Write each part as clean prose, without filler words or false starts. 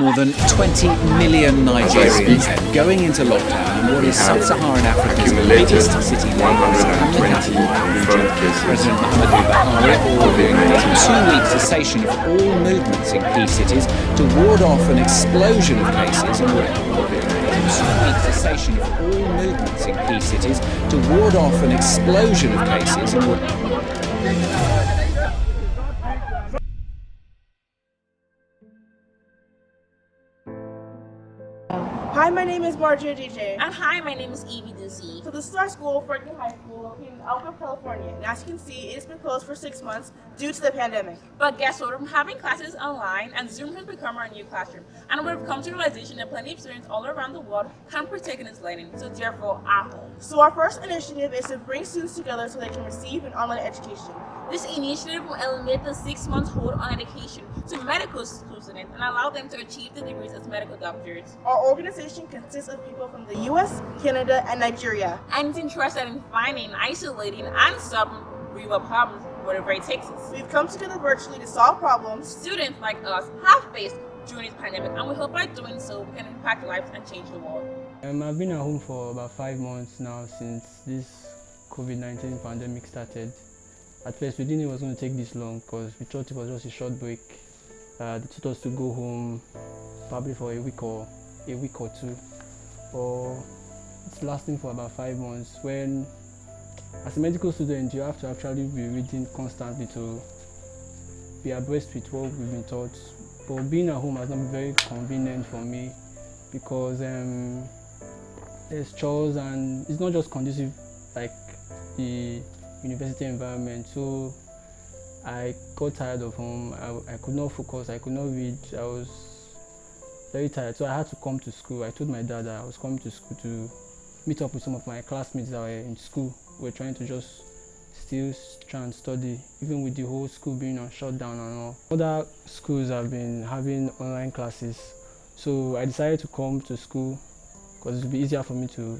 More than 20 million Nigerians going into lockdown in what is sub-Saharan Africa's biggest city, Lagos, and the capital Abuja. President Muhammadu Buhari ordered 2-week cessation of all movements in key cities to ward off an explosion of cases and 2-week cessation of all movements in key cities to ward off an explosion of cases and Hi, my name is Marjorie DJ. And hi, my name is Eve Idusuyi. So this is our school, Franklin High School, located in Albuquerque, California. And as you can see, it's been closed for 6 months due to the pandemic. But guess what? We're having classes online, and Zoom has become our new classroom. And we've come to the realization that plenty of students all around the world can't partake in this learning, so therefore at home. So our first initiative is to bring students together so they can receive an online education. This initiative will eliminate the 6-month hold on education to medical school students and allow them to achieve the degrees as medical doctors. Our organization consists of people from the US, Canada, and Nigeria. And it's interested in finding, isolating, and solving real problems, whatever it takes us. We've come together virtually to solve problems Students like us have faced during this pandemic, and we hope by doing so we can impact lives and change the world. I've been at home for about 5 months now since this COVID-19 pandemic started. At first, we didn't know it was going to take this long because we thought it was just a short break. They told us to go home probably for a week or two. But it's lasting for about 5 months. When, as a medical student, you have to actually be reading constantly to be abreast with what we've been taught. But being at home has not been very convenient for me because there's chores and it's not just conducive like the university environment. So I got tired of home. I could not focus, I could not read, I was very tired. So I had to come to school. I told my dad that I was coming to school to meet up with some of my classmates that were in school. We're trying to just still try and study, even with the whole school being on shutdown and all. Other schools have been having online classes. So I decided to come to school because it would be easier for me to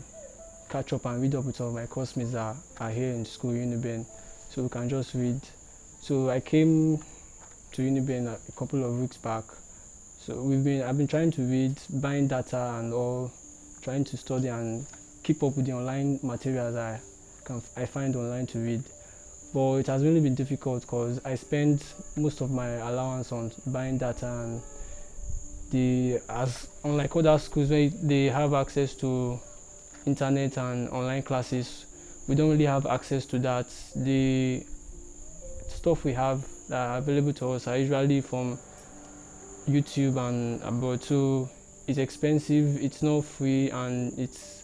catch up and read up with some of my classmates that are here in school, Uniben, so we can just read. So I came to Uniben a couple of weeks back. So I've been trying to read, buying data and all, trying to study and keep up with the online materials I find online to read. But it has really been difficult because I spend most of my allowance on buying data, and unlike other schools where they have access to internet and online classes, we don't really have access to that. The stuff we have that are available to us are usually from YouTube and abroad, so it's expensive, it's not free, and it's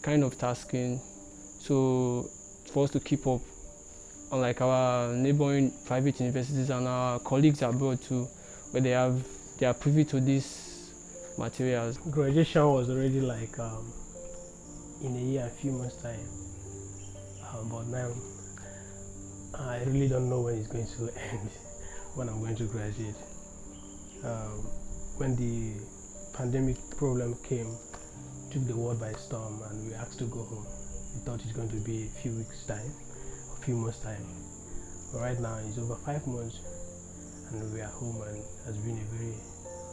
kind of tasking. So for us to keep up, unlike our neighboring private universities and our colleagues abroad too, where they are privy to these materials. Graduation was already like in a year, a few months time, but now I really don't know when it's going to end, when I'm going to graduate. When the pandemic problem came, it took the world by storm, and we were asked to go home. We thought it's going to be a few weeks time, a few months time, but right now it's over 5 months and we are home, and it has been a very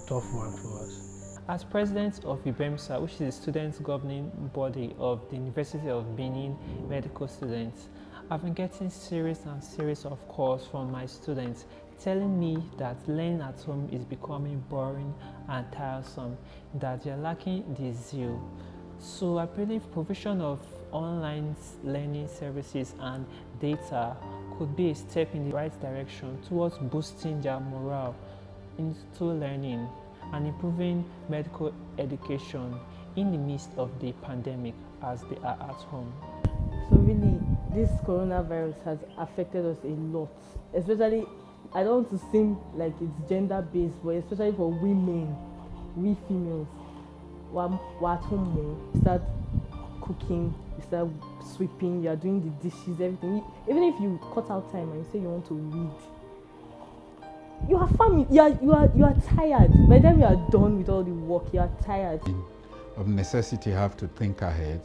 tough one for us. As president of IBEMSA, which is the student governing body of the University of Benin medical students, I've been getting series of calls from my students telling me that learning at home is becoming boring and tiresome, that they're lacking the zeal. So I believe provision of online learning services and data could be a step in the right direction towards boosting their morale into learning and improving medical education in the midst of the pandemic as they are at home. So really, this coronavirus has affected us a lot, especially, I don't want to seem like it's gender-based, but especially for women, we females. We're at home more, we start cooking, we start sweeping, you are doing the dishes, everything. Even if you cut out time and you say you want to read, you are family. You are tired. By the time you are done with all the work, you are tired. Of necessity, have to think ahead.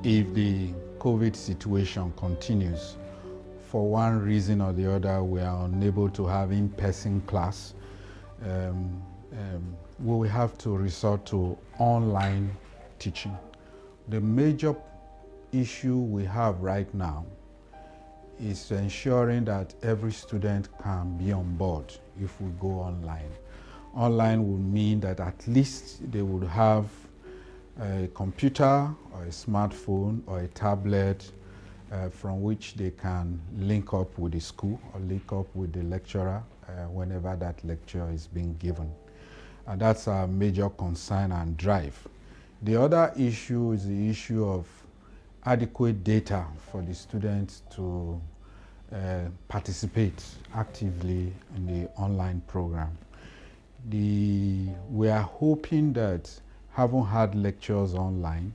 If the COVID situation continues, for one reason or the other, we are unable to have in-person class. we will have to resort to online teaching. The major issue we have right now is ensuring that every student can be on board if we go online. Online would mean that at least they would have a computer or a smartphone or a tablet from which they can link up with the school or link up with the lecturer whenever that lecture is being given. And that's our major concern and drive. The other issue is the issue of adequate data for the students to participate actively in the online program. We are hoping that having had lectures online,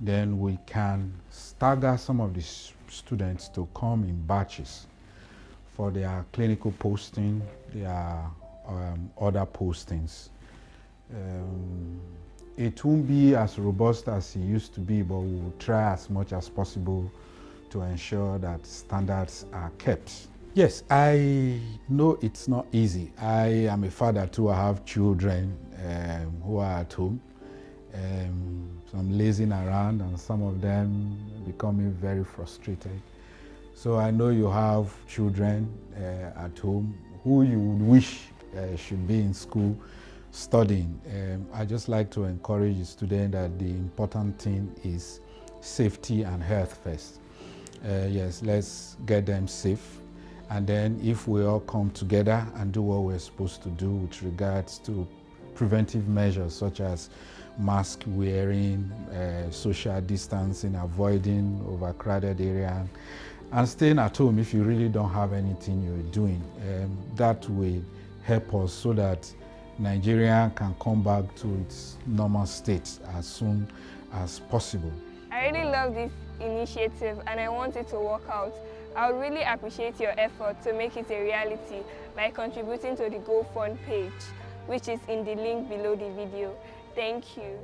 then we can stagger some of the students to come in batches for their clinical posting, their other postings. It won't be as robust as it used to be, but we will try as much as possible to ensure that standards are kept. Yes, I know it's not easy. I am a father too. I have children who are at home. So I'm lazing around and some of them becoming very frustrated. So I know you have children at home who you would wish should be in school studying. I just like to encourage the student that the important thing is safety and health first. Yes, let's get them safe. And then if we all come together and do what we're supposed to do with regards to preventive measures such as mask wearing, social distancing, avoiding overcrowded areas, and staying at home if you really don't have anything you're doing. That will help us so that Nigeria can come back to its normal state as soon as possible. I really love this initiative and I want it to work out. I would really appreciate your effort to make it a reality by contributing to the GoFund page, which is in the link below the video. Thank you.